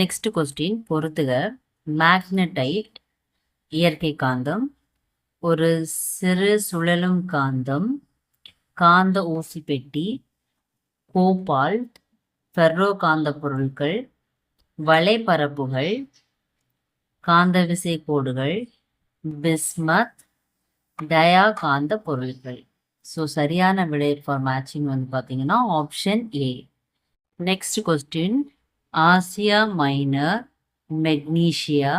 Next question பொறுத்துக. Magnetite இயற்கை காந்தம், ஒரு சிறு சுழலும் காந்தம், காந்த ஊசி பெட்டி, கோபால்ட், ஃபெர்ரோ காந்த பொருட்கள், வலைப்பரப்புகள், காந்தவிசை கோடுகள், பிஸ்மத், டயா காந்த பொருட்கள். ஸோ சரியான விடை ஃபார் மேட்சிங் வந்து பார்த்தீங்கன்னா option A. Next question, Asia Minor Magnesia,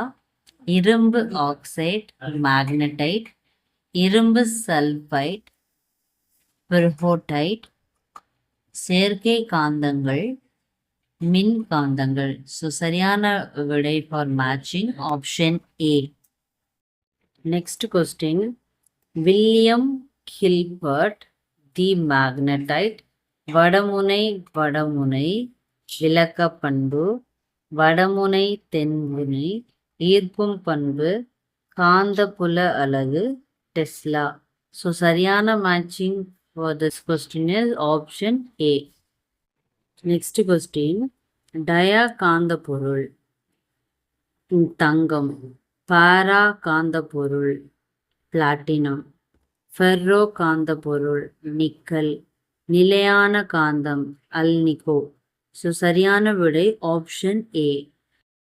இரும்பு ஆக்சைடு மேக்னடைட், இரும்பு சல்பைட் பெர்ஹோடைட், செயற்கை காந்தங்கள், மின் காந்தங்கள். ஸோ சரியான விடை for matching option A. Next question, William Gilbert the magnetite, வடமுனை வடமுனை விளக்க பண்பு, வடமுனை தென்முனை ஈர்க்கும் பண்பு, காந்தப்புல அலகு, டெஸ்லா. ஸோ சரியான matching for this question is option A. Next question, டயா காந்த பொருள் தங்கம், பாரா காந்த பொருள் பிளாட்டினம், ஃபெர்ரோ காந்த பொருள் நிக்கல், நிலையான காந்தம் அல்னிகோ. ஸோ சரியான விடை ஆப்ஷன் ஏ.